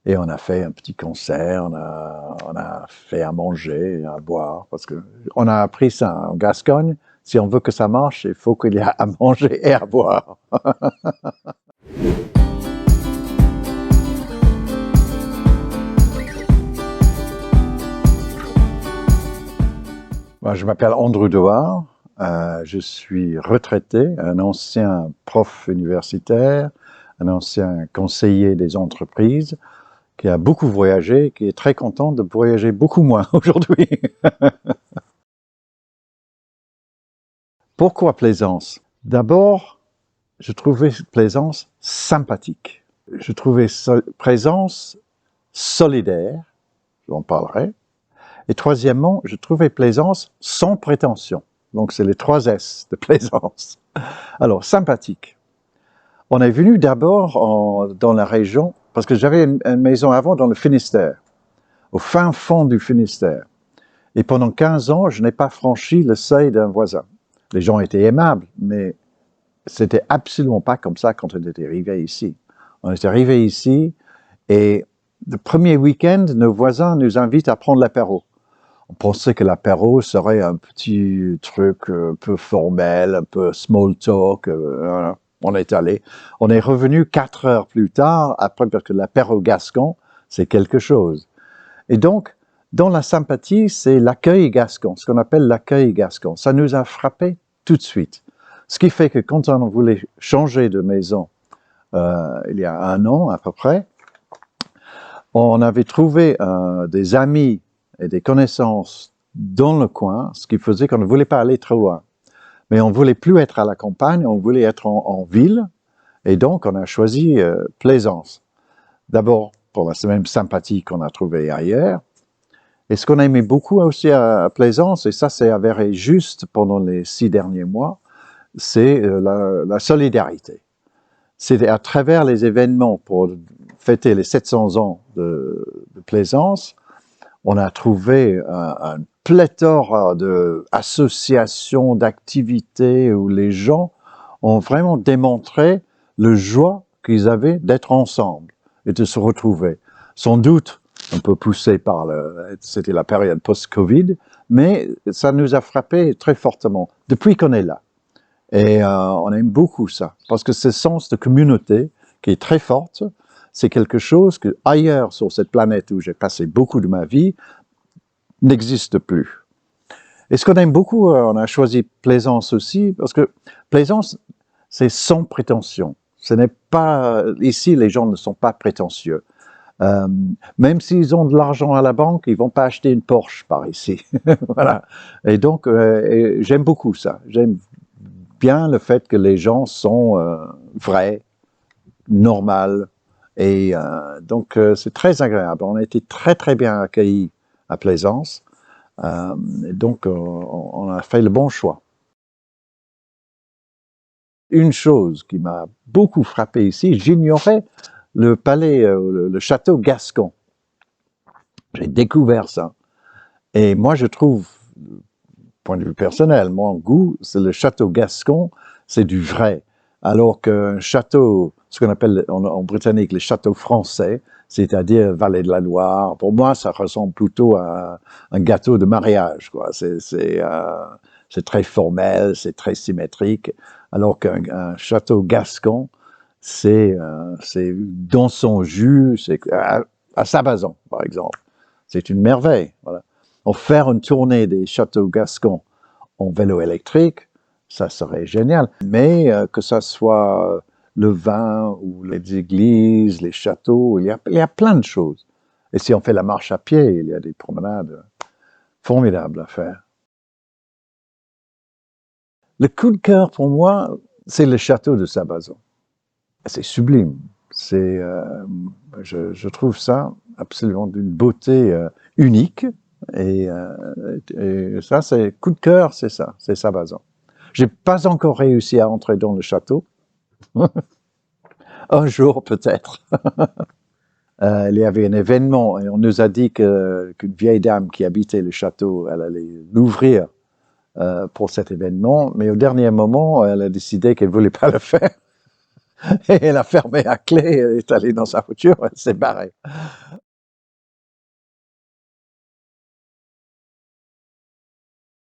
Et on a fait un petit concert, on a fait à manger, à boire, parce que on a appris ça en Gascogne. Si on veut que ça marche, il faut qu'il y ait à manger et à boire. Moi, je m'appelle Andrew Dewar, je suis retraité, un ancien prof universitaire, un ancien conseiller des entreprises, qui a beaucoup voyagé, qui est très content de voyager beaucoup moins aujourd'hui. Pourquoi Plaisance? D'abord, je trouvais Plaisance sympathique. Je trouvais Plaisance solidaire, j'en parlerai. Et troisièmement, je trouvais Plaisance sans prétention. Donc c'est les 3 S de Plaisance. Alors, sympathique. On est venu d'abord dans la région, parce que j'avais une maison avant dans le Finistère, au fin fond du Finistère. Et pendant 15 ans, je n'ai pas franchi le seuil d'un voisin. Les gens étaient aimables, mais c'était absolument pas comme ça quand on était arrivé ici. On est arrivé ici et le premier week-end, nos voisins nous invitent à prendre l'apéro. On pensait que l'apéro serait un petit truc un peu formel, un peu small talk. Voilà. On est allé. On est revenu 4 heures plus tard, après, parce que l'apéro gascon, c'est quelque chose. Et donc, dans la sympathie, c'est l'accueil gascon, ce qu'on appelle l'accueil gascon. Ça nous a frappé tout de suite. Ce qui fait que quand on voulait changer de maison, il y a 1 an à peu près, on avait trouvé des amis et des connaissances dans le coin, ce qui faisait qu'on ne voulait pas aller trop loin. Mais on ne voulait plus être à la campagne, on voulait être en ville, et donc on a choisi Plaisance. D'abord, pour la même sympathie qu'on a trouvée ailleurs, et ce qu'on aimait beaucoup aussi à Plaisance, et ça s'est avéré juste pendant les 6 derniers mois, c'est la solidarité. C'était à travers les événements pour fêter les 700 ans de Plaisance, on a trouvé un pléthore d'associations, d'activités où les gens ont vraiment démontré le joie qu'ils avaient d'être ensemble et de se retrouver. Sans doute, un peu poussé par c'était la période post-Covid, mais ça nous a frappé très fortement depuis qu'on est là. Et on aime beaucoup ça, parce que ce sens de communauté qui est très forte, c'est quelque chose que ailleurs sur cette planète où j'ai passé beaucoup de ma vie n'existe plus. Et ce qu'on aime beaucoup, on a choisi Plaisance aussi, parce que Plaisance, c'est sans prétention. Ce n'est pas, ici, les gens ne sont pas prétentieux. Même s'ils ont de l'argent à la banque, ils vont pas acheter une Porsche par ici. Voilà. Et donc, j'aime beaucoup ça. J'aime bien le fait que les gens sont vrais, normaux, et donc c'est très agréable. On a été très très bien accueillis à Plaisance, et donc on a fait le bon choix. Une chose qui m'a beaucoup frappé ici, j'ignorais le palais, le château gascon. J'ai découvert ça. Et moi, je trouve, point de vue personnel, mon goût, c'est le château gascon, c'est du vrai. Alors qu'un château, ce qu'on appelle en britannique les châteaux français, c'est-à-dire Vallée de la Loire, pour moi, ça ressemble plutôt à un gâteau de mariage, quoi. C'est très formel, c'est très symétrique. Alors qu'un château gascon, c'est dans son jus, c'est à Sabazan, par exemple. C'est une merveille, voilà. Faire une tournée des châteaux gascons en vélo électrique, ça serait génial. Mais que ça soit le vin ou les églises, les châteaux, il y a plein de choses. Et si on fait la marche à pied, il y a des promenades formidables à faire. Le coup de cœur pour moi, c'est le château de Sabazan. C'est sublime. Je trouve ça absolument d'une beauté unique. Et ça, c'est coup de cœur, c'est ça, c'est Sabazan. J'ai pas encore réussi à entrer dans le château. Un jour peut-être. Il y avait un événement et on nous a dit qu'une vieille dame qui habitait le château, elle allait l'ouvrir pour cet événement, mais au dernier moment, elle a décidé qu'elle voulait pas le faire. Et elle a fermé à clé, elle est allée dans sa voiture, elle s'est barrée.